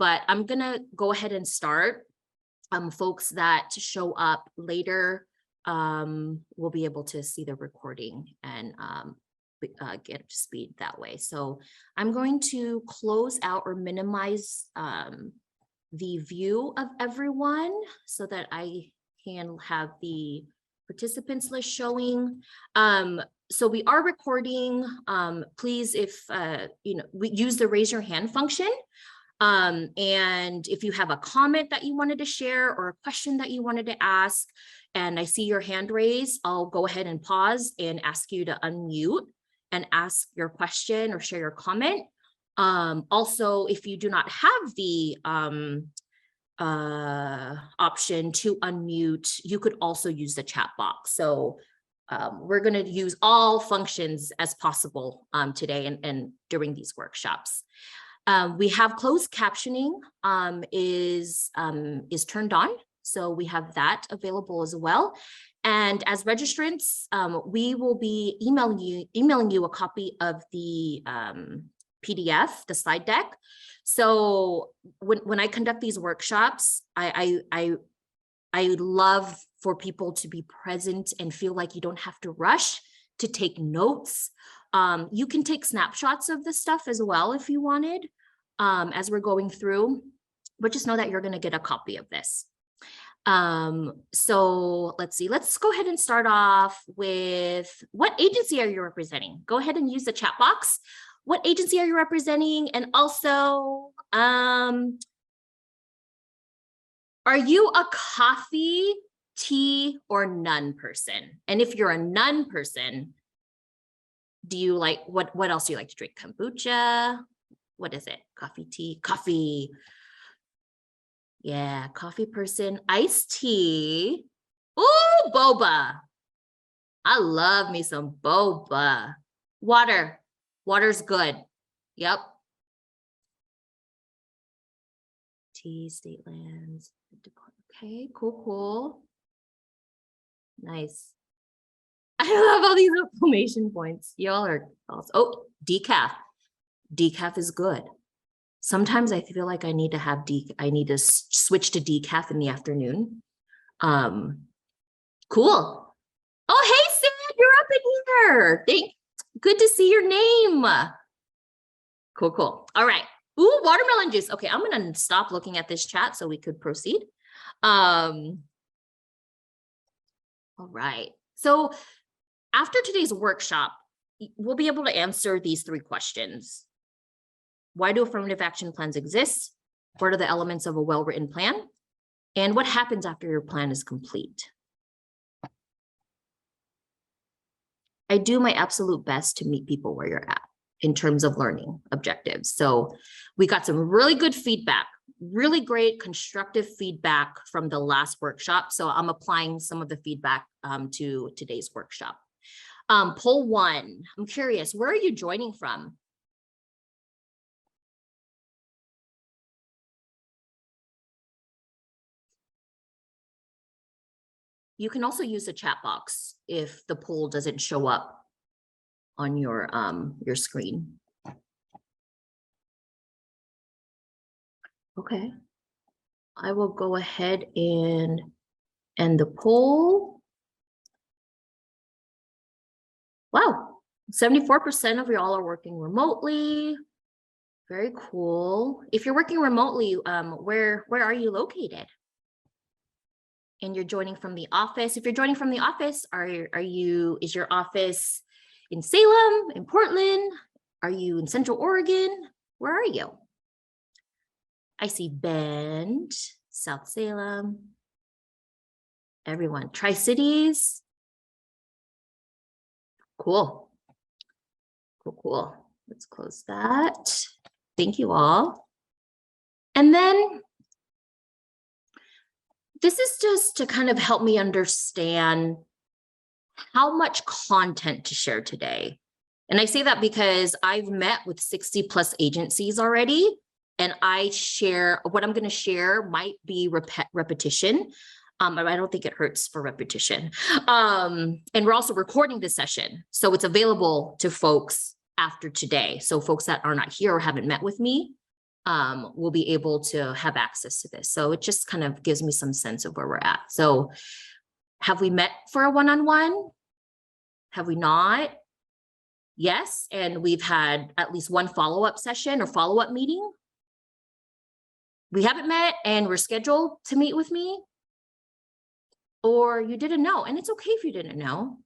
but I'm gonna go ahead and start. Folks that show up later will be able to see the recording and get up to speed that way. So I'm going to close out or minimize the view of everyone so that I can have the participants list showing. So we are recording. Please, if we use the raise your hand function. And if you have a comment that you wanted to share or a question that you wanted to ask, and I see your hand raised, I'll go ahead and pause and ask you to unmute and ask your question or share your comment. Also, if you do not have the option to unmute, you could also use the chat box. So we're going to use all functions as possible today and during these workshops. We have closed captioning is turned on. So we have that available as well. And as registrants, we will be emailing you a copy of the PDF, the slide deck. So when I conduct these workshops, I love for people to be present and feel like you don't have to rush to take notes. You can take snapshots of this stuff as well if you wanted as we're going through, but just know that you're going to get a copy of this. So let's see, let's go ahead and start off with what agency are you representing? Go ahead and use the chat box. What agency are you representing? And also, are you a coffee, tea, or none person? And if you're a none person, do you like, what else do you like to drink? Kombucha? What is it? Coffee, tea, coffee. Yeah, coffee person, iced tea. Ooh, boba. I love me some boba. Water. Water's good. Yep. Tea, state lands. Okay, cool. Nice. I love all these exclamation points. Y'all are awesome. Oh, decaf. Decaf is good. Sometimes I feel like I need to have I need to switch to decaf in the afternoon. Cool. Oh, hey, Sid, you're up in here. Good to see your name. Cool. All right. Ooh, watermelon juice. Okay, I'm going to stop looking at this chat so we could proceed. All right. So after today's workshop, we'll be able to answer these 3 questions. Why do affirmative action plans exist? What are the elements of a well-written plan? And what happens after your plan is complete? I do my absolute best to meet people where you're at in terms of learning objectives. So we got some really good feedback, really great constructive feedback from the last workshop. So I'm applying some of the feedback to today's workshop. Poll 1, I'm curious, where are you joining from? You can also use the chat box if the poll doesn't show up on your screen. Okay, I will go ahead and end the poll. Wow, 74% of y'all are working remotely. Very cool. If you're working remotely, where are you located? And you're joining from the office. If you're joining from the office, is your office in Salem, in Portland? Are you in Central Oregon? Where are you? I see Bend, South Salem, everyone. Tri-Cities. Cool. Let's close that. Thank you all. And then this is just to kind of help me understand how much content to share today. And I say that because I've met with 60 plus agencies already, and what I'm going to share might be repetition. I don't think it hurts for repetition. And we're also recording this session, so it's available to folks after today. So folks that are not here or haven't met with me, will be able to have access to this. So it just kind of gives me some sense of where we're at. So have we met for a one-on-one? Have we not? Yes. And we've had at least one follow-up session or follow-up meeting. We haven't met and we're scheduled to meet with me. Or you didn't know, and it's okay if you didn't know.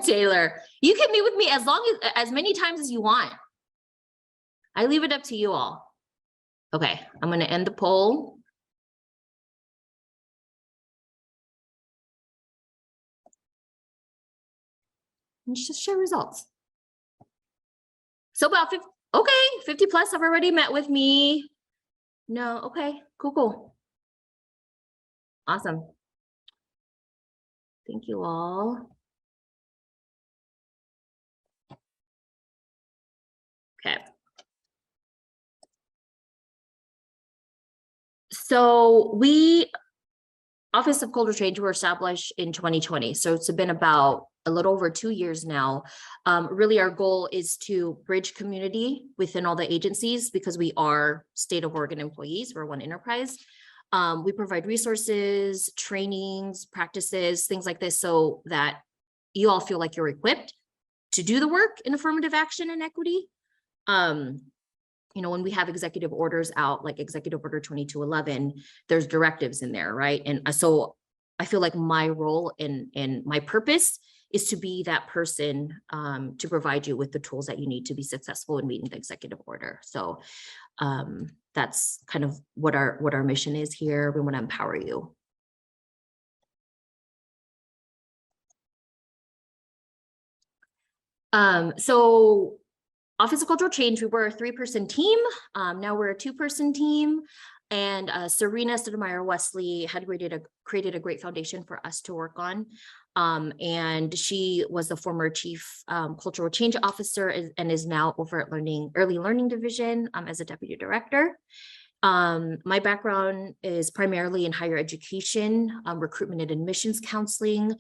Taylor, you can meet with me as many times as you want. I leave it up to you all. Okay, I'm going to end the poll. Let's just share results. So about 50, okay, 50 plus have already met with me. No, okay, cool. Awesome. Thank you all. Okay. So Office of Cultural Change were established in 2020. So it's been about a little over 2 years now. Really, our goal is to bridge community within all the agencies because we are state of Oregon employees. We're one enterprise. We provide resources, trainings, practices, things like this so that you all feel like you're equipped to do the work in affirmative action and equity. When we have executive orders out, like Executive Order 2211, there's directives in there, right? And so I feel like my role and my purpose is to be that person to provide you with the tools that you need to be successful in meeting the executive order. So that's kind of what our mission is here. We want to empower you. So Office of Cultural Change, we were a 3-person team. Now we're a 2-person team. And Serena Stoudemire Wesley had created a great foundation for us to work on. And she was the former Chief Cultural Change Officer and is now over at Early Learning Division as a Deputy Director. My background is primarily in higher education, recruitment and admissions counseling,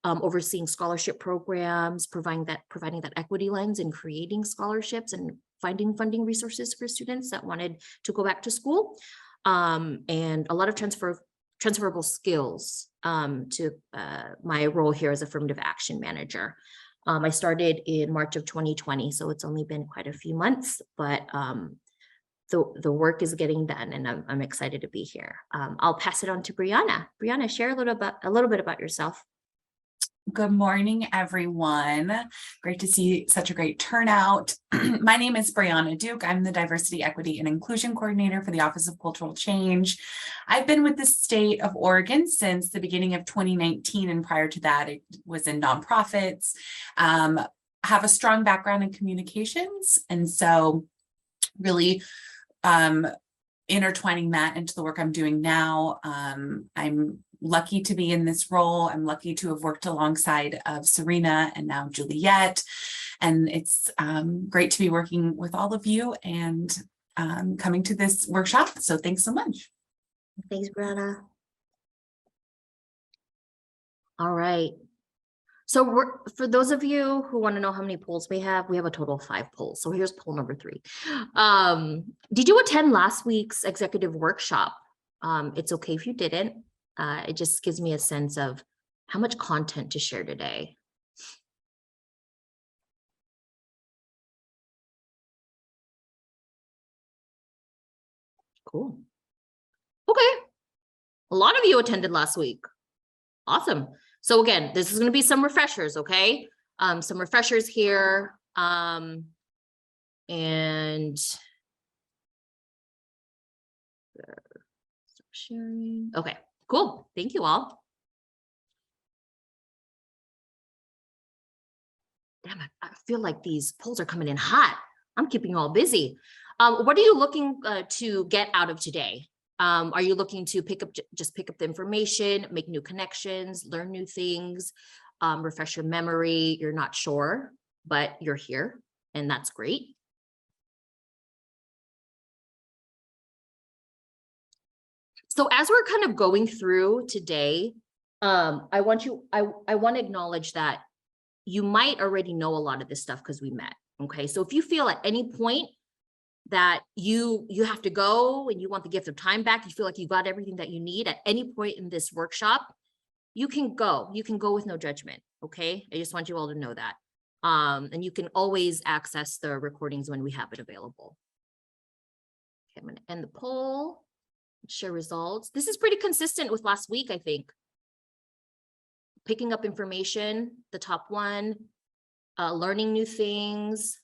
overseeing scholarship programs, providing that equity lens and creating scholarships and finding funding resources for students that wanted to go back to school, and a lot of transferable skills to my role here as Affirmative Action Manager. I started in March of 2020, so it's only been quite a few months, but the work is getting done, and I'm excited to be here. I'll pass it on to Brianna. Brianna, share a little bit about yourself. Good morning, everyone. Great to see such a great turnout. My name is Brianna Duke. I'm the Diversity, Equity, and Inclusion Coordinator for the Office of Cultural Change. I've been with the state of Oregon since the beginning of 2019, and prior to that, it was in nonprofits. Have a strong background in communications, and so really intertwining that into the work I'm doing now. I'm lucky to be in this role. I'm lucky to have worked alongside of Serena and now Juliet. And it's great to be working with all of you and coming to this workshop. So thanks so much. Thanks, Brianna. All right. So for those of you who want to know how many polls we have a total of 5 polls. So here's poll number 3. Did you attend last week's executive workshop? It's okay if you didn't. It just gives me a sense of how much content to share today. Cool. Okay. A lot of you attended last week. Awesome. So again, this is going to be some refreshers, okay? Some refreshers here. And sharing. Okay, cool. Thank you all. Damn it, I feel like these polls are coming in hot. I'm keeping you all busy. What are you looking to get out of today? Are you looking to just pick up the information, make new connections, learn new things, refresh your memory? You're not sure, but you're here, and that's great. So as we're kind of going through today, I want to acknowledge that you might already know a lot of this stuff because we met. Okay. So if you feel at any point that you have to go and you want the gift of time back, you feel like you got everything that you need at any point in this workshop, you can go with no judgment. Okay. I just want you all to know that. And you can always access the recordings when we have it available. Okay, I'm going to end the poll, share results. This is pretty consistent with last week, I think. Picking up information, the top one, learning new things,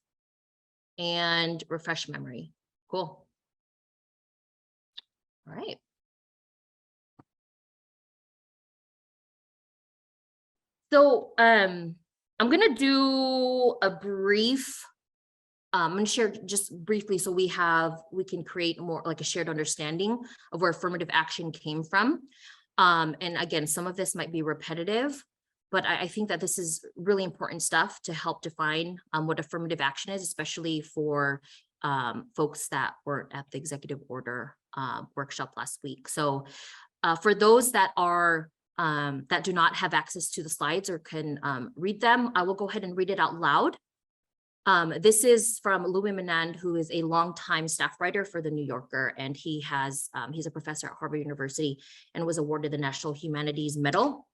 and refresh memory. Cool. All right. So I'm going to do a brief, I'm going to share just briefly so we can create more like a shared understanding of where affirmative action came from. And again, some of this might be repetitive, but I think that this is really important stuff to help define what affirmative action is, especially for folks that weren't at the executive order workshop last week. So for those that are that do not have access to the slides or can read them, I will go ahead and read it out loud. This is from Louis Menand, who is a longtime staff writer for the New Yorker, and he's a professor at Harvard University and was awarded the National Humanities Medal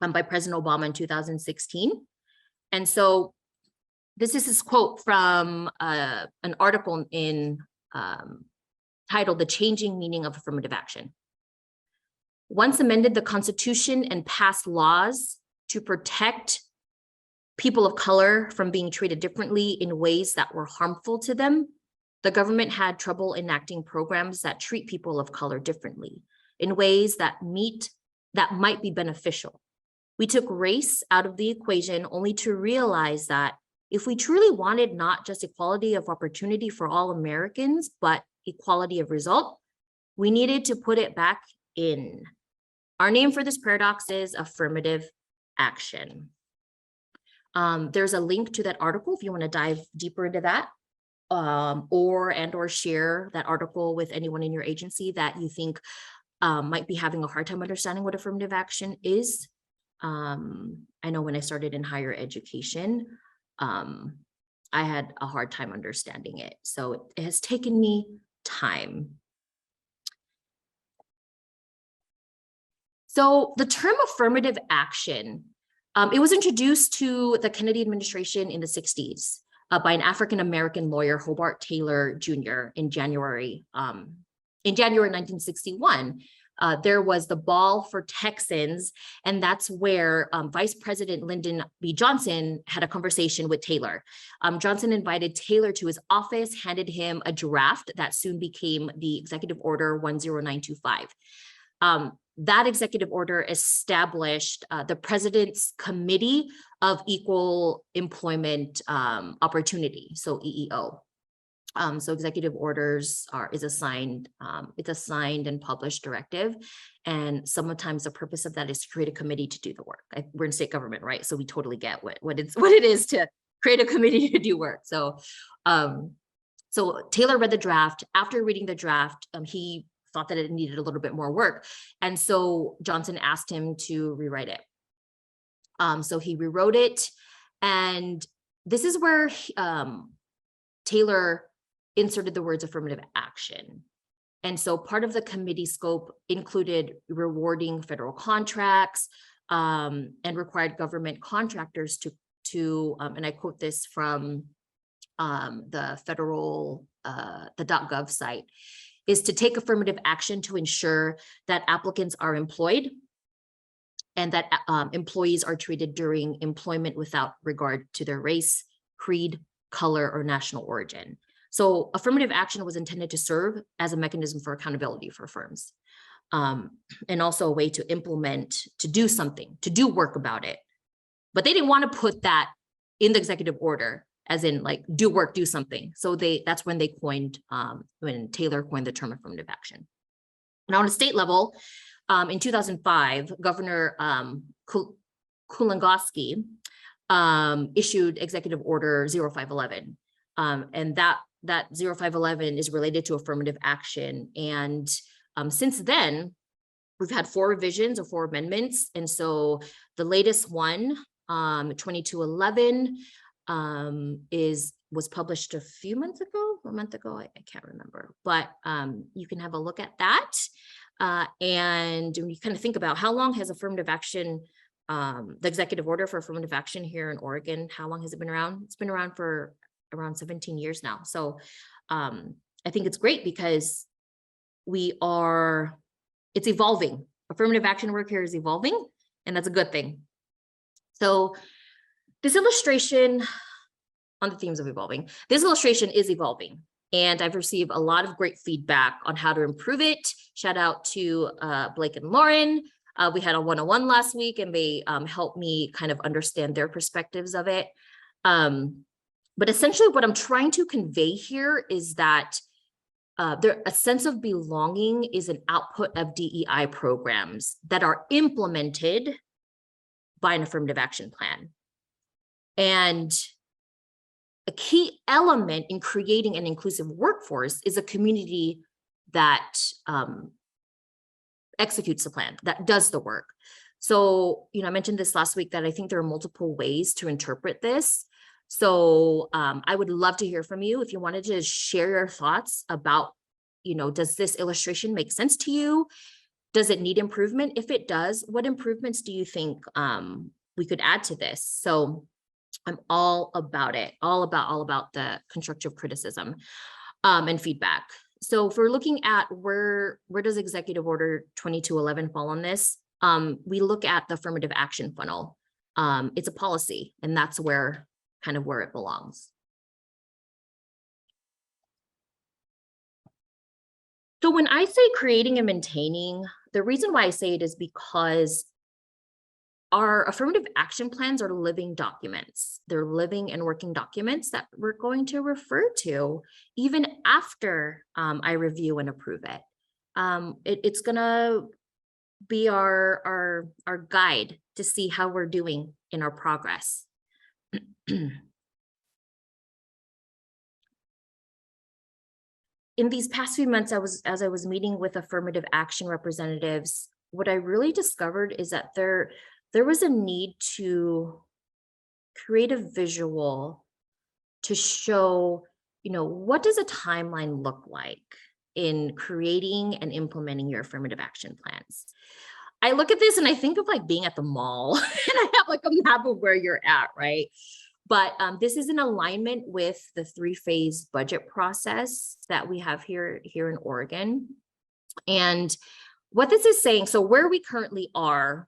by President Obama in 2016. And so this is his quote from an article in titled "The Changing Meaning of Affirmative Action." Once amended the Constitution and passed laws to protect people of color from being treated differently in ways that were harmful to them, the government had trouble enacting programs that treat people of color differently in ways that might be beneficial. We took race out of the equation only to realize that if we truly wanted not just equality of opportunity for all Americans, but equality of result, we needed to put it back in. Our name for this paradox is affirmative action. There's a link to that article if you want to dive deeper into that, or share that article with anyone in your agency that you think might be having a hard time understanding what affirmative action is. I know when I started in higher education, I had a hard time understanding it. So it has taken me time. So the term affirmative action, it was introduced to the Kennedy administration in the 60s by an African-American lawyer, Hobart Taylor Jr. in January 1961. There was the Ball for Texans, and that's where Vice President Lyndon B. Johnson had a conversation with Taylor. Johnson invited Taylor to his office, handed him a draft that soon became the Executive Order 10925. That executive order established the President's Committee of Equal Employment Opportunity, so EEO. So executive orders it's a signed and published directive. And sometimes the purpose of that is to create a committee to do the work. We're in state government, right? So we totally get what it is to create a committee to do work. So Taylor read the draft. After reading the draft, he thought that it needed a little bit more work. And so Johnson asked him to rewrite it. So he rewrote it. And this is where Taylor inserted the words affirmative action. And so part of the committee scope included rewarding federal contracts and required government contractors to and I quote this from the federal, the .gov site, is to take affirmative action to ensure that applicants are employed and that employees are treated during employment without regard to their race, creed, color, or national origin. So affirmative action was intended to serve as a mechanism for accountability for firms, and also a way to implement, to do something, to do work about it. But they didn't want to put that in the executive order, as in like do work, do something. So that's when they coined, when Taylor coined the term affirmative action. Now on a state level, in 2005, Governor Kulongoski issued Executive Order 0511. And that 0511 is related to affirmative action. And since then, we've had 4 revisions or 4 amendments. And so the latest one, 2211, was published a few months ago, a month ago, I can't remember, but you can have a look at that. And when you kind of think about how long has affirmative action, the executive order for affirmative action here in Oregon, how long has it been around? It's been around for around 17 years now. So I think it's great because it's evolving. Affirmative action work here is evolving, and that's a good thing. So this illustration on the themes of evolving, this illustration is evolving, and I've received a lot of great feedback on how to improve it. Shout out to Blake and Lauren. We had a 101 last week, and they helped me kind of understand their perspectives of it. But essentially what I'm trying to convey here is that a sense of belonging is an output of DEI programs that are implemented by an affirmative action plan. And a key element in creating an inclusive workforce is a community that executes the plan, that does the work. So, I mentioned this last week that I think there are multiple ways to interpret this. So I would love to hear from you if you wanted to share your thoughts about, does this illustration make sense to you? Does it need improvement? If it does, what improvements do you think we could add to this? So I'm all about it, all about the constructive criticism and feedback. So if we're looking at where does Executive Order 2211 fall on this? We look at the affirmative action funnel. It's a policy, and that's where it belongs. So when I say creating and maintaining, the reason why I say it is because our affirmative action plans are living documents. They're living and working documents that we're going to refer to even after I review and approve it. It's gonna be our guide to see how we're doing in our progress. In these past few months, as I was meeting with affirmative action representatives, what I really discovered is that there was a need to create a visual to show, what does a timeline look like in creating and implementing your affirmative action plans. I look at this and I think of like being at the mall and I have like a map of where you're at, right? But this is in alignment with the 3-phase budget process that we have here in Oregon. And what this is saying, so where we currently are,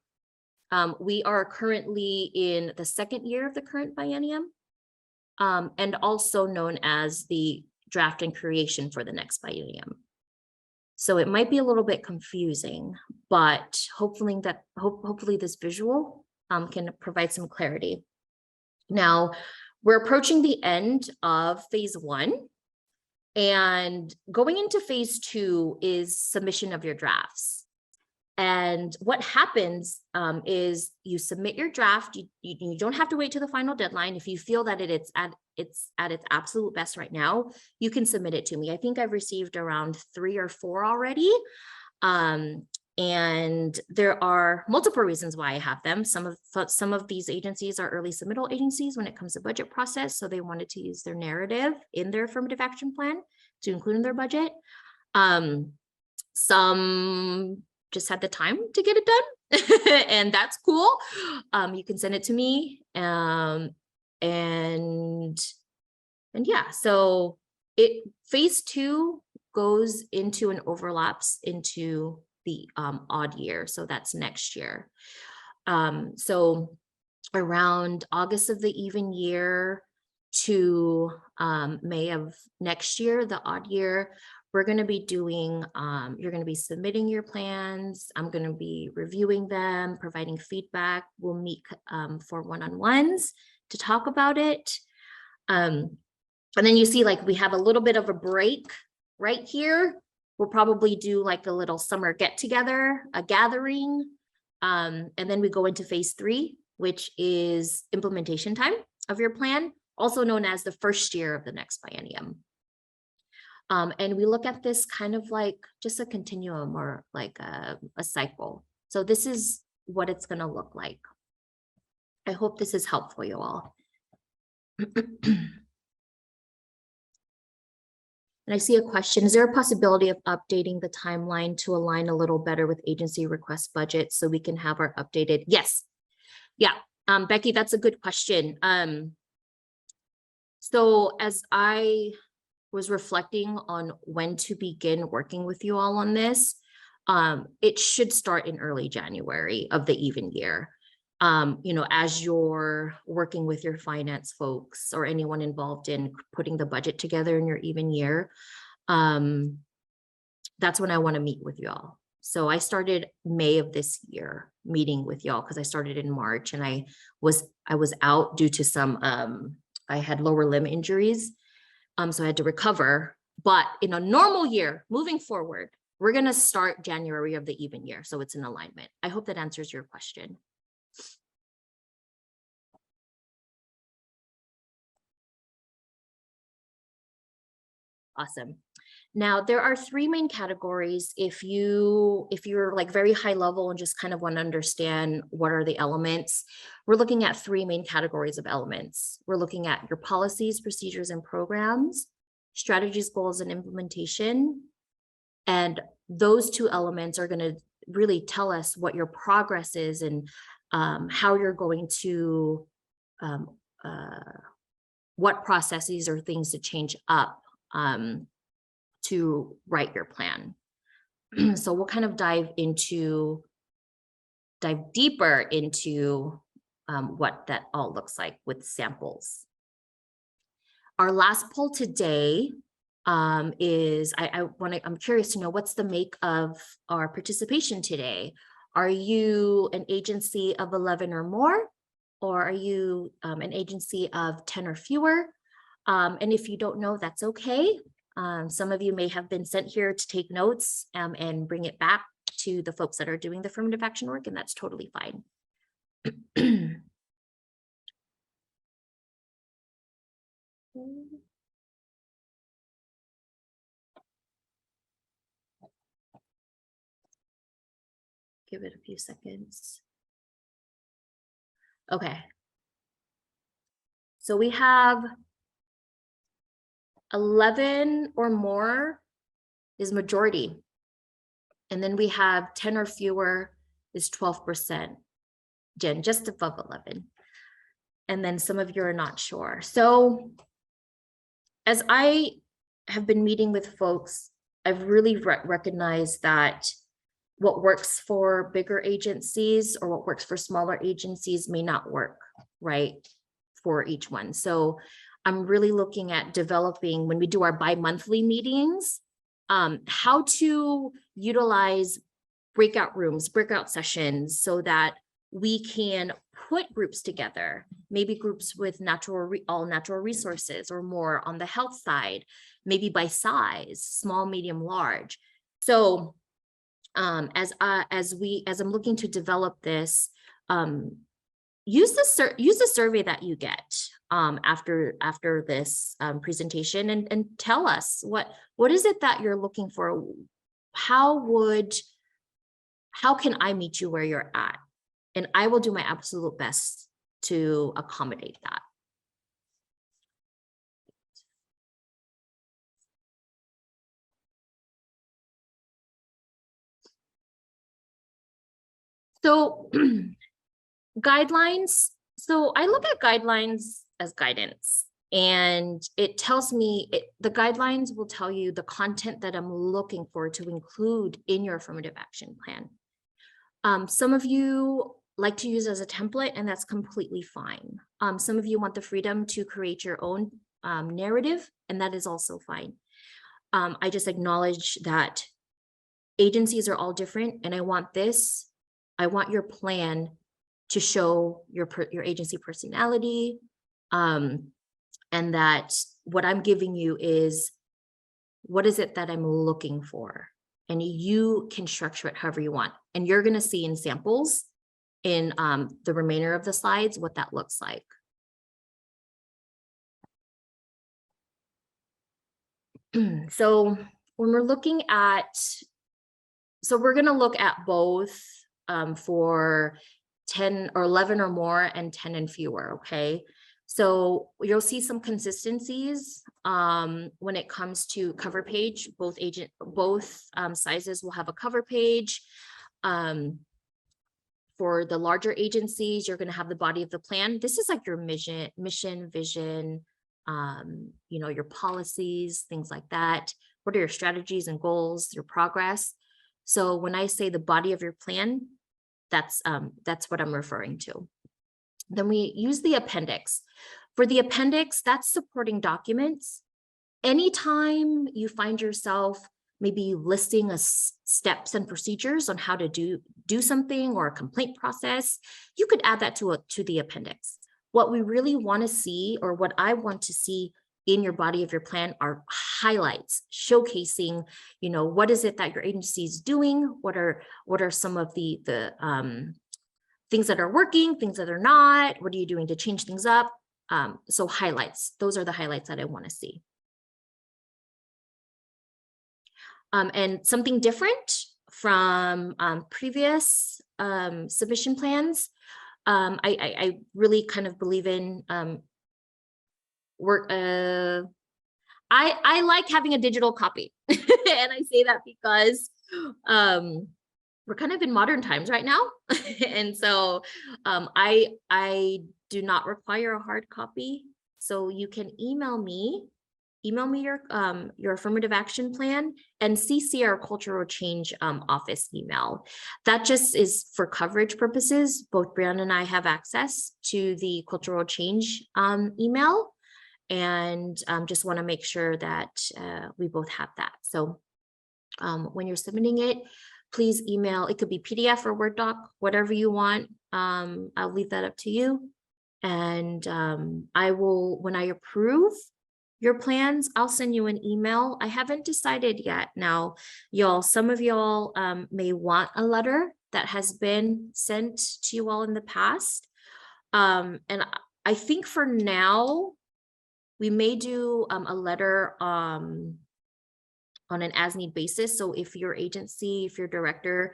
we are currently in the 2nd year of the current biennium, and also known as the draft and creation for the next biennium. So it might be a little bit confusing, but hopefully this visual can provide some clarity. Now, we're approaching the end of phase 1, and going into phase 2 is submission of your drafts. And what happens is you submit your draft. You don't have to wait to the final deadline. If you feel that it's at its absolute best right now, you can submit it to me. I think I've received around 3 or 4 already. And there are multiple reasons why I have them. Some of these agencies are early submittal agencies when it comes to budget process. So they wanted to use their narrative in their affirmative action plan to include in their budget. Some just had the time to get it done and that's cool. You can send it to me. And yeah, so phase 2 goes into and overlaps into the odd year. So that's next year. So around August of the even year to May of next year, the odd year, we're going to be doing, you're going to be submitting your plans. I'm going to be reviewing them, providing feedback. We'll meet for one-on-ones to talk about it. And then you see like we have a little bit of a break right here. We'll probably do like a little summer get together, a gathering. And then we go into phase 3, which is implementation time of your plan, also known as the first year of the next biennium. And we look at this kind of like just a continuum or like a cycle. So this is what it's going to look like. I hope this is helpful, you all. And I see a question, is there a possibility of updating the timeline to align a little better with agency request budget so we can have our updated? Yes. Yeah. Becky, that's a good question. So as I was reflecting on when to begin working with you all on this, it should start in early January of the even year. You know, as you're working with your finance folks or anyone involved in putting the budget together in your even year, that's when I want to meet with y'all. So I started May of this year meeting with y'all because I started in March and I was out due to some I had lower limb injuries. So I had to recover. But in a normal year, moving forward, we're going to start January of the even year. So it's in alignment. I hope that answers your question. Awesome. Now there are three main categories. If you're like very high level and just kind of want to understand what are the elements, we're looking at three main categories of elements. We're looking at your policies, procedures, and programs, strategies, goals, and implementation. And those two elements are going to really tell us what your progress is and how you're going to, what processes or things to change up to write your plan. So we'll kind of dive deeper into what that all looks like with samples. Our last poll today is I'm curious to know what's the make of our participation today. Are you an agency of 11 or more, or are you an agency of 10 or fewer? And if you don't know, that's okay. Some of you may have been sent here to take notes and bring it back to the folks that are doing the affirmative action work, and that's totally fine. Give it a few seconds. Okay. So we have 11 or more is majority. And then we have 10 or fewer is 12%. Jen, just above 11. And then some of you are not sure. So as I have been meeting with folks, I've really recognized that what works for bigger agencies or what works for smaller agencies may not work, right, for each one. So I'm really looking at developing, when we do our bi-monthly meetings, how to utilize breakout rooms, breakout sessions, so that we can put groups together, maybe groups with all natural resources or more on the health side, maybe by size, small, medium, large. So as I'm looking to develop this, use the survey that you get after this presentation and tell us what is it that you're looking for. How can I meet you where you're at? And I will do my absolute best to accommodate that. So guidelines. So I look at guidelines as guidance, and it tells me the guidelines will tell you the content that I'm looking for to include in your affirmative action plan. Some of you like to use as a template, and that's completely fine. Some of you want the freedom to create your own narrative, and that is also fine. I just acknowledge that agencies are all different, and I want your plan to show your agency personality, and that what I'm giving you is what is it that I'm looking for, and you can structure it however you want. And you're going to see in samples in the remainder of the slides what that looks like. So when we're looking at, so we're going to look at both for 10 or 11 or more and 10 and fewer. Okay. So you'll see some consistencies when it comes to cover page. Both sizes will have a cover page. For the larger agencies, you're going to have the body of the plan. This is like your mission, vision, your policies, things like that. What are your strategies and goals, your progress? So when I say the body of your plan, that's what I'm referring to. Then we use the appendix. For the appendix, that's supporting documents. Anytime you find yourself maybe listing steps and procedures on how to do something or a complaint process, you could add that to the appendix. What we really want to see, or what I want to see in your body of your plan, are highlights showcasing, what is it that your agency is doing? What are some of the things that are working, things that are not? What are you doing to change things up? So highlights, those are the highlights that I want to see. And something different from previous submission plans, I really kind of believe in I like having a digital copy. And I say that because we're kind of in modern times right now. And so I do not require a hard copy. So you can email me your affirmative action plan and CC our cultural change office email. That just is for coverage purposes. Both Brianna and I have access to the cultural change email, and just want to make sure that we both have that. So when you're submitting it, please email. It could be PDF or Word doc, whatever you want. I'll leave that up to you. And I will, when I approve your plans, I'll send you an email. I haven't decided yet. Now, some of y'all may want a letter that has been sent to you all in the past. And I think for now, we may do a letter on an as-need basis. So if your agency, if your director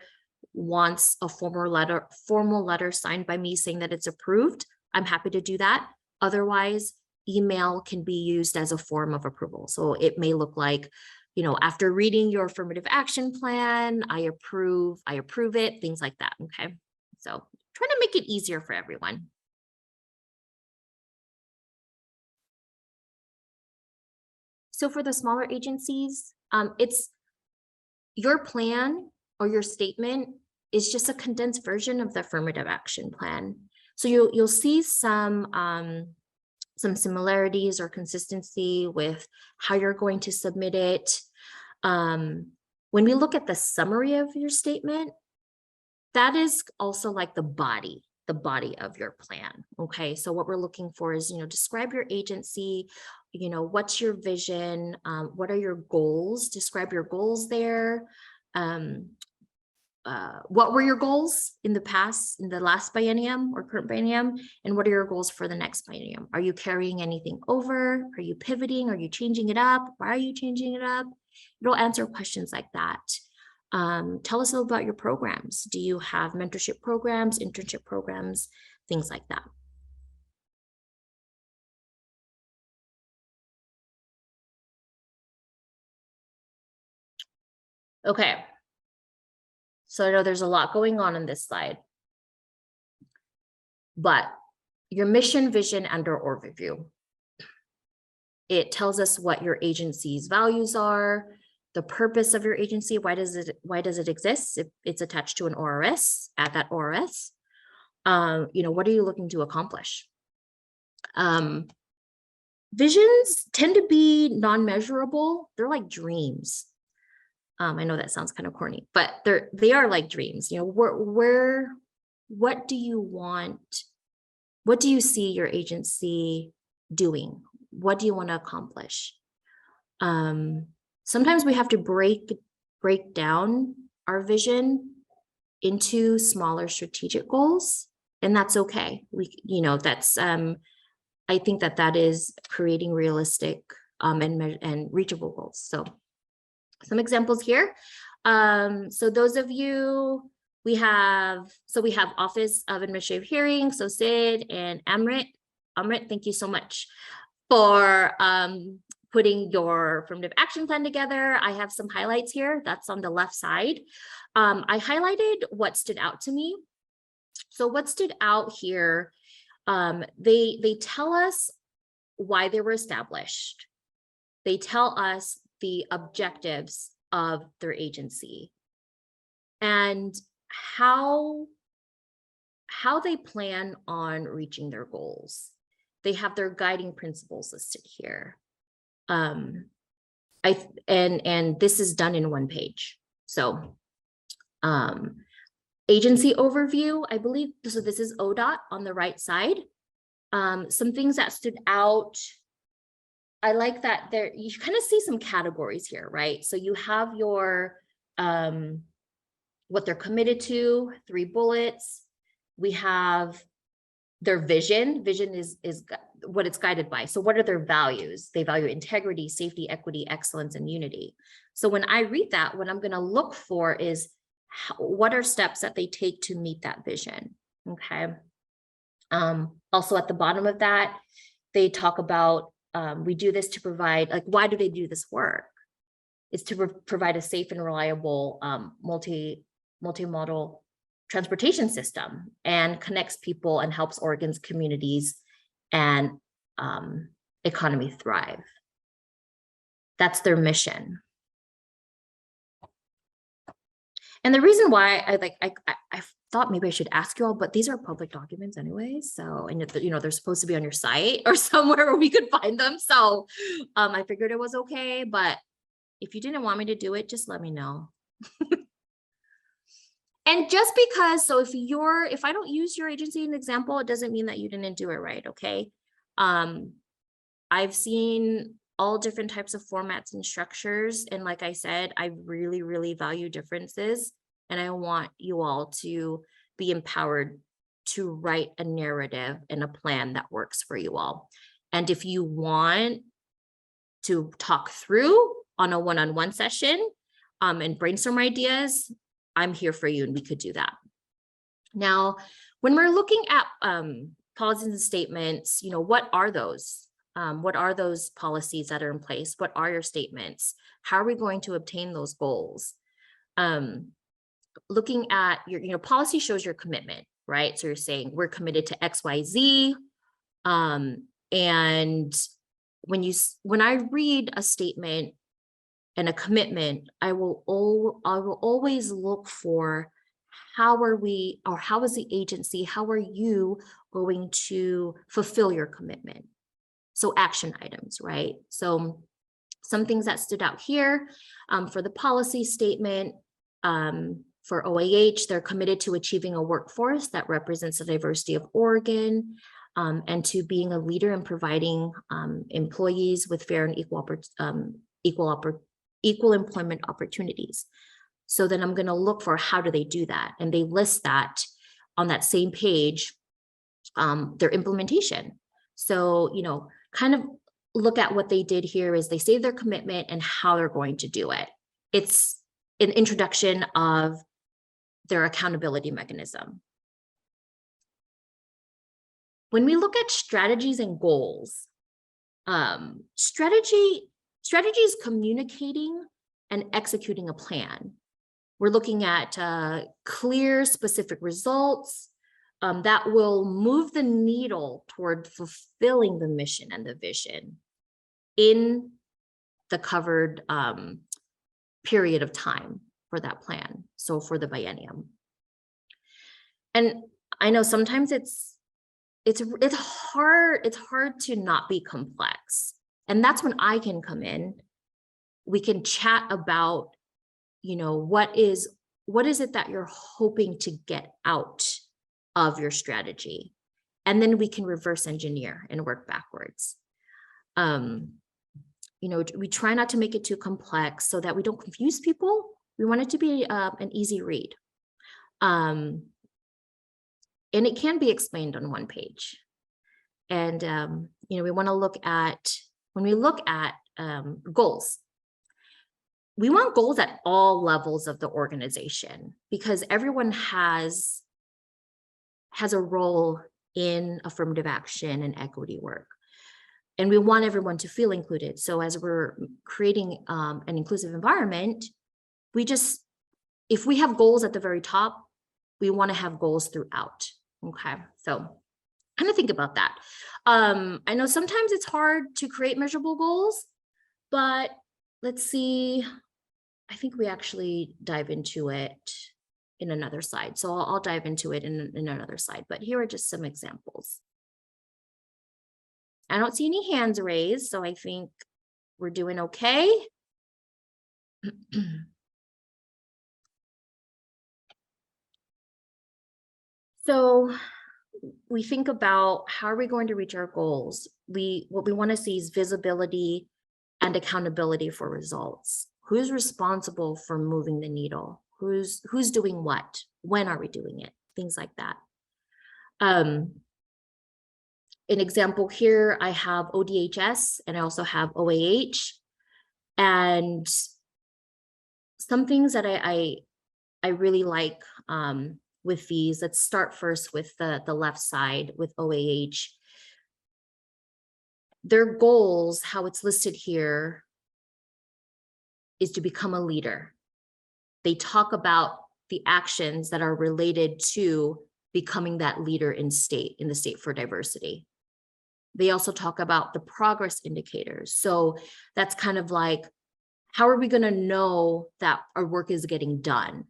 wants a formal letter signed by me saying that it's approved, I'm happy to do that. Otherwise, email can be used as a form of approval. So it may look like, after reading your affirmative action plan, I approve it, things like that. Okay. So trying to make it easier for everyone. So for the smaller agencies, it's your plan or your statement is just a condensed version of the affirmative action plan. So you'll see some similarities or consistency with how you're going to submit it. When we look at the summary of your statement, that is also like the body of your plan. Okay, so what we're looking for is, describe your agency, what's your vision, what are your goals, describe your goals there. What were your goals in the last biennium or current biennium, and what are your goals for the next biennium? Are you carrying anything over? Are you pivoting? Are you changing it up? Why are you changing it up? It'll answer questions like that. Tell us about your programs. Do you have mentorship programs, internship programs, things like that? Okay. So I know there's a lot going on in this slide, but your mission, vision, and/or overview. It tells us what your agency's values are, the purpose of your agency. Why does it exist? If it's attached to an ORS, add that ORS. What are you looking to accomplish? Visions tend to be non-measurable. They're like dreams. I know that sounds kind of corny, but they are like dreams. What do you want? What do you see your agency doing? What do you want to accomplish? Sometimes we have to break down our vision into smaller strategic goals, and that's okay. I think that is creating realistic and reachable goals. So some examples here. So those of you, we have Office of Administrative Hearings, so Sid and Amrit, thank you so much for putting your affirmative action plan together. I have some highlights here. That's on the left side. I highlighted what stood out to me. So what stood out here, they tell us why they were established. They tell us the objectives of their agency and how they plan on reaching their goals. They have their guiding principles listed here. And this is done in one page. So agency overview, I believe, so this is ODOT on the right side. Some things that stood out, I like that there, you kind of see some categories here, right? So you have your, what they're committed to, 3 bullets. We have their vision. Vision is what it's guided by. So what are their values? They value integrity, safety, equity, excellence, and unity. So when I read that, what I'm going to look for is what are steps that they take to meet that vision. Okay. Also at the bottom of that, they talk about, we do this to provide, like, why do they do this work? It's to provide a safe and reliable multimodal transportation system and connects people and helps Oregon's communities and economy thrive. That's their mission. And the reason why I thought maybe I should ask you all, but these are public documents anyway. So, and you know, they're supposed to be on your site or somewhere where we could find them. So I figured it was okay, but if you didn't want me to do it, just let me know. And just because, so if I don't use your agency as an example, it doesn't mean that you didn't do it right, okay? I've seen all different types of formats and structures. And like I said, I really, really value differences. And I want you all to be empowered to write a narrative and a plan that works for you all. And if you want to talk through on a one-on-one session and brainstorm ideas, I'm here for you and we could do that. Now, when we're looking at policies and statements, you know, what are those? What are those policies that are in place? What are your statements? How are we going to obtain those goals? Looking at your, you know, policy shows your commitment, right? So you're saying we're committed to X, Y, Z. And when I read a statement and a commitment, I will always look for how are we, or how is the agency, how are you going to fulfill your commitment? So action items, right? So some things that stood out here for the policy statement, for OAH, they're committed to achieving a workforce that represents the diversity of Oregon and to being a leader in providing employees with fair and equal employment opportunities. So then I'm going to look for how do they do that? And they list that on that same page, their implementation. So, you know, kind of look at what they did here is they say their commitment and how they're going to do it. It's an introduction of their accountability mechanism. When we look at strategies and goals, strategy is communicating and executing a plan. We're looking at clear, specific results that will move the needle toward fulfilling the mission and the vision in the covered period of time for that plan. So for the biennium. And I know sometimes it's hard to not be complex. And that's when I can come in. We can chat about, you know, what is it that you're hoping to get out of your strategy? And then we can reverse engineer and work backwards. You know, we try not to make it too complex so that we don't confuse people. We want it to be an easy read. And it can be explained on one page. And, you know, we want to look at, when we look at goals. We want goals at all levels of the organization because everyone has a role in affirmative action and equity work. And we want everyone to feel included. So as we're creating an inclusive environment, if we have goals at the very top, we want to have goals throughout. Okay, so kind of think about that. I know sometimes it's hard to create measurable goals, but let's see. I think we actually dive into it in another slide. So I'll dive into it in another slide, but here are just some examples. I don't see any hands raised, so I think we're doing okay. So we think about how are we going to reach our goals? What we want to see is visibility and accountability for results. Who's responsible for moving the needle? Who's doing what? When are we doing it? Things like that. An example here, I have ODHS and I also have OAH. And some things that I really like with these, let's start first with the left side with OAH. Their goals, how it's listed here, is to become a leader. They talk about the actions that are related to becoming that leader in the state for diversity. They also talk about the progress indicators. So that's kind of like, how are we going to know that our work is getting done?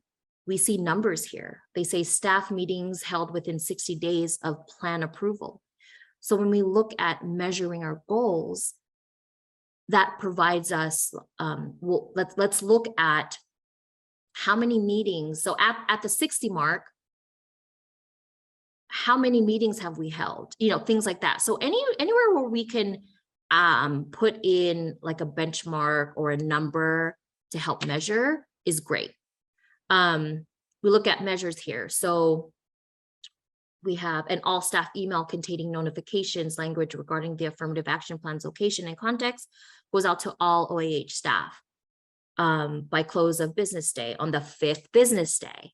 We see numbers here. They say staff meetings held within 60 days of plan approval. So when we look at measuring our goals, that provides us, let's look at how many meetings. So at the 60 mark, how many meetings have we held? Things like that. So anywhere where we can put in like a benchmark or a number to help measure is great. We look at measures here. So we have an all staff email containing notifications language regarding the affirmative action plan's location and context goes out to all OAH staff by close of business day on the 5th business day,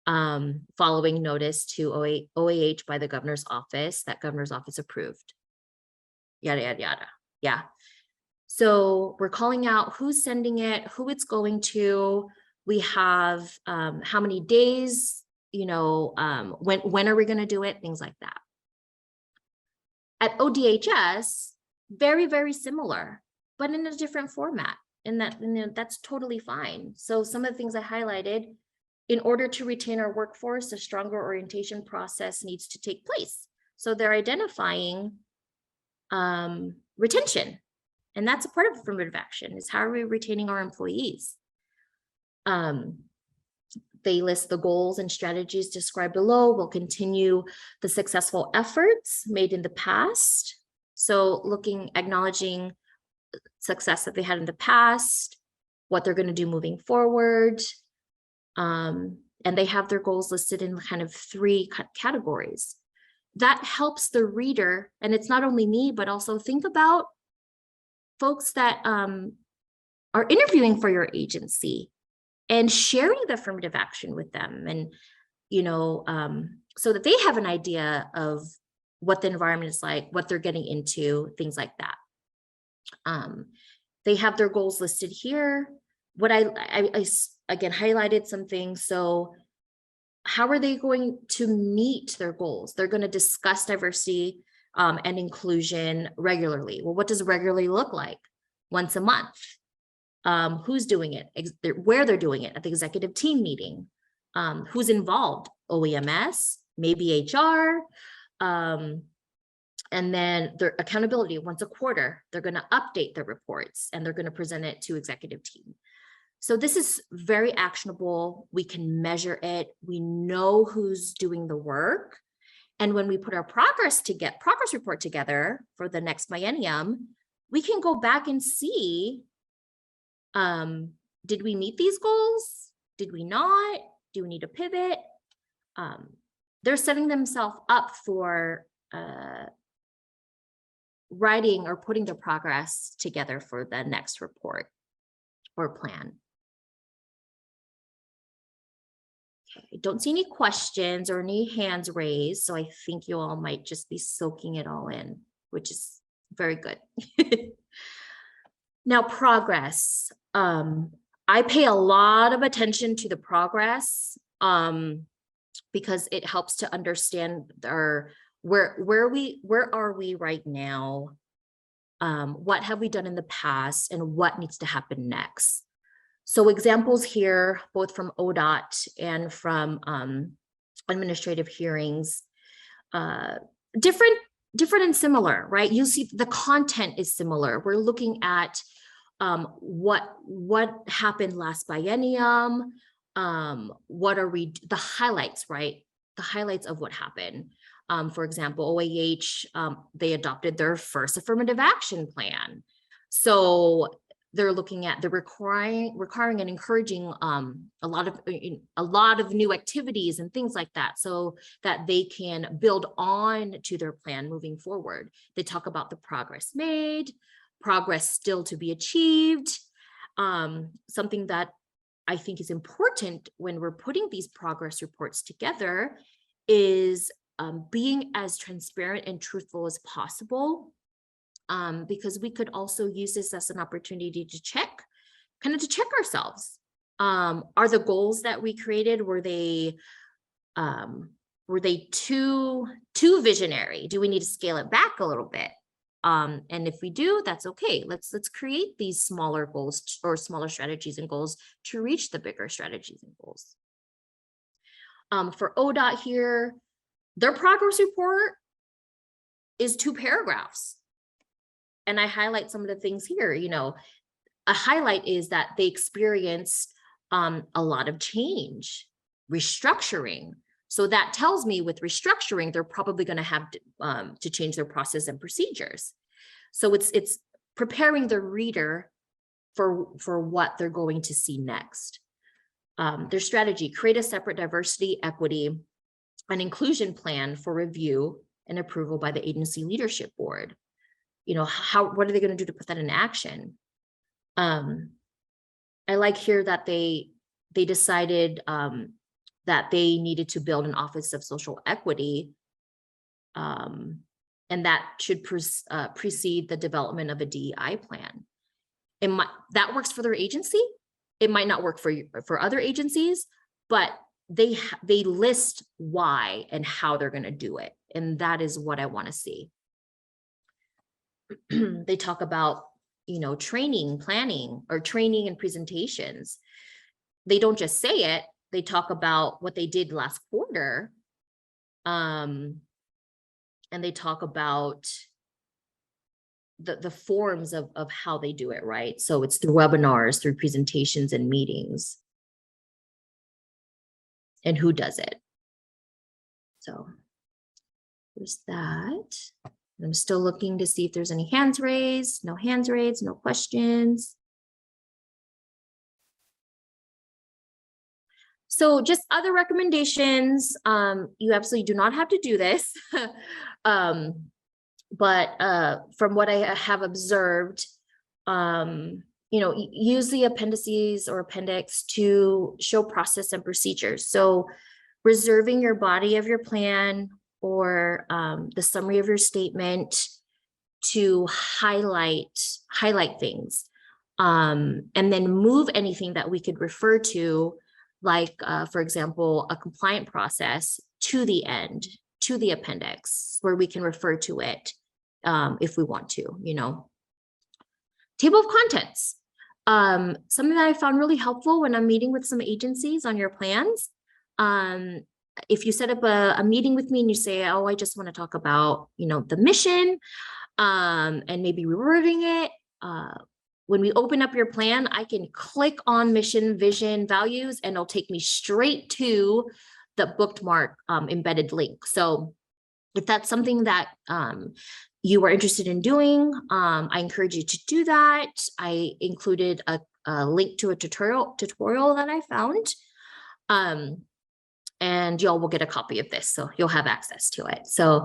following notice to OAH by the governor's office, that governor's office approved, yada, yada, yada. Yeah. So we're calling out who's sending it, who it's going to. We have how many days, when are we going to do it? Things like that. At ODHS, very, very similar, but in a different format. And that's totally fine. So some of the things I highlighted, in order to retain our workforce, a stronger orientation process needs to take place. So they're identifying retention. And that's a part of affirmative action, is how are we retaining our employees? They list the goals and strategies described below. We'll continue the successful efforts made in the past. So acknowledging success that they had in the past, what they're going to do moving forward. And they have their goals listed in kind of 3 categories. That helps the reader, and it's not only me, but also think about folks that are interviewing for your agency and sharing the affirmative action with them, and so that they have an idea of what the environment is like, what they're getting into, things like that. They have their goals listed here. What I again highlighted some things. So how are they going to meet their goals? They're going to discuss diversity and inclusion regularly. Well, what does regularly look like? Once a month. Who's doing it? Where they're doing it? At the executive team meeting. Who's involved? OEMS, maybe HR. And then their accountability, once a quarter, they're going to update their reports and they're going to present it to executive team. So this is very actionable. We can measure it. We know who's doing the work. And when we put our progress report together for the next biennium, we can go back and see, did we meet these goals? Did we not? Do we need to pivot? They're setting themselves up for writing or putting the progress together for the next report or plan. Okay, I don't see any questions or any hands raised, so I think you all might just be soaking it all in, which is very good. Now, progress. I pay a lot of attention to the progress because it helps to understand where are we right now? What have we done in the past and what needs to happen next? So examples here, both from ODOT and from administrative hearings, different and similar, right? You see the content is similar. We're looking at what happened last biennium, the highlights, right? The highlights of what happened. For example, OAH, they adopted their first affirmative action plan. So they're looking at the requiring and encouraging a lot of new activities and things like that, so that they can build on to their plan moving forward. They talk about the progress made, progress still to be achieved. Something that I think is important when we're putting these progress reports together is being as transparent and truthful as possible, because we could also use this as an opportunity to check ourselves. Are the goals that we created, were they too visionary? Do we need to scale it back a little bit? And if we do, that's okay. Let's create these smaller goals or smaller strategies and goals to reach the bigger strategies and goals. For ODOT here, their progress report is 2 paragraphs. And I highlight some of the things here. You know, a highlight is that they experienced a lot of change, restructuring. So that tells me with restructuring, they're probably going to have to change their process and procedures. So it's preparing the reader for what they're going to see next. Their strategy: create a separate diversity, equity, and inclusion plan for review and approval by the agency leadership board. You know, what are they going to do to put that in action? I like here that they decided that they needed to build an Office of Social Equity, and that should precede the development of a DEI plan. That works for their agency. It might not work for other agencies, but they list why and how they're going to do it, and that is what I want to see. They talk about, you know, training, planning, or training and presentations. They don't just say it. They talk about what they did last quarter. And they talk about the forms of how they do it, right? So it's through webinars, through presentations and meetings. And who does it? So there's that. I'm still looking to see if there's any hands raised. No hands raised, no questions. So just other recommendations. You absolutely do not have to do this. But from what I have observed, you know, use the appendices or appendix to show process and procedures. So reserving your body of your plan or the summary of your statement to highlight things, and then move anything that we could refer to, like, for example, a compliant process, to the end, to the appendix, where we can refer to it if we want to, you know. Table of contents. Something that I found really helpful when I'm meeting with some agencies on your plans. If you set up a meeting with me and you say, oh, I just want to talk about, you know, the mission, and maybe rewording it. When we open up your plan, I can click on mission, vision, values, and it'll take me straight to the bookmark embedded link. So if that's something that you are interested in doing, I encourage you to do that. I included a link to a tutorial that I found. And y'all will get a copy of this, so you'll have access to it. So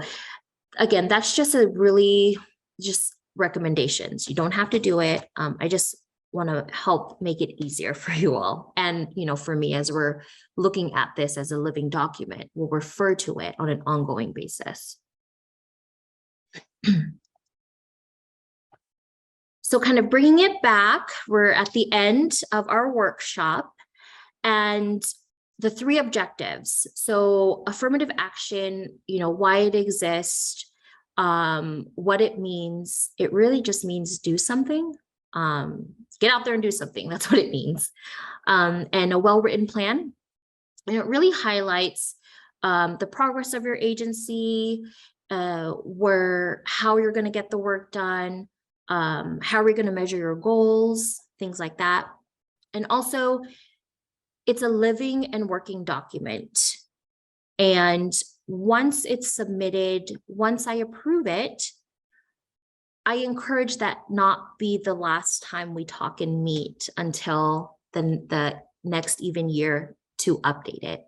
again, that's just a really just recommendations. You don't have to do it. I just want to help make it easier for you all. And, for me, as we're looking at this as a living document, we'll refer to it on an ongoing basis. So kind of bringing it back, we're at the end of our workshop and the 3 objectives. So affirmative action, why it exists, what it means. It really just means do something. Get out there and do something. That's what it means. And a well-written plan. And it really highlights the progress of your agency, how you're going to get the work done, how are we going to measure your goals, things like that. And also, it's a living and working document. And once it's submitted, once I approve it, I encourage that not be the last time we talk and meet until the next even year to update it.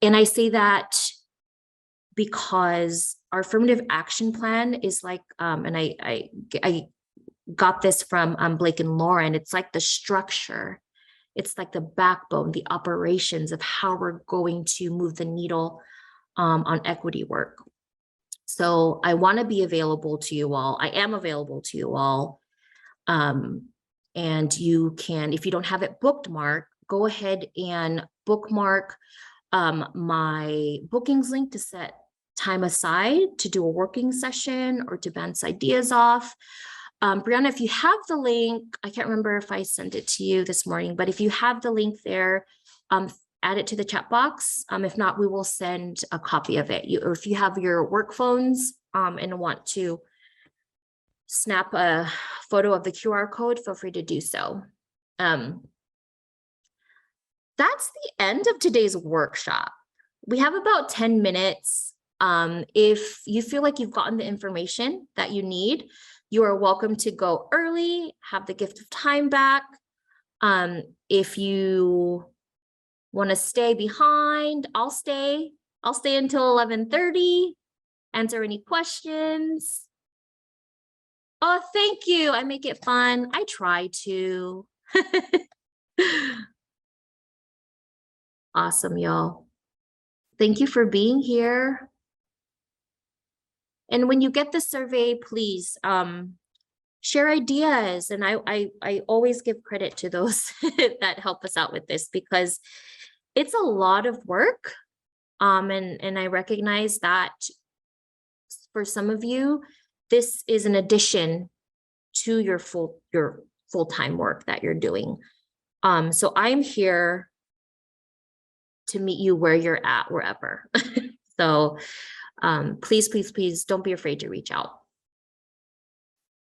And I say that because our affirmative action plan is like, and I got this from Blake and Lauren, it's like the structure. It's like the backbone, the operations of how we're going to move the needle on equity work. So I want to be available to you all. I am available to you all. And you can, if you don't have it bookmarked, go ahead and bookmark my bookings link to set time aside to do a working session or to bounce ideas off. Brianna, if you have the link, I can't remember if I sent it to you this morning, but if you have the link there, add it to the chat box. If not, we will send a copy of it. Or if you have your work phones and want to snap a photo of the QR code, feel free to do so. That's the end of today's workshop. We have about 10 minutes. If you feel like you've gotten the information that you need, you are welcome to go early, have the gift of time back. If you want to stay behind, I'll stay until 11:30, answer any questions. Oh, thank you. I make it fun. I try to. Awesome, y'all. Thank you for being here. And when you get the survey, please share ideas. And I always give credit to those that help us out with this because it's a lot of work. And I recognize that for some of you, this is an addition to your full-time work that you're doing. So I'm here to meet you where you're at, wherever. So please, please, please don't be afraid to reach out.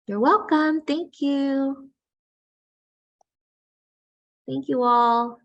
You're welcome. Thank you. Thank you all.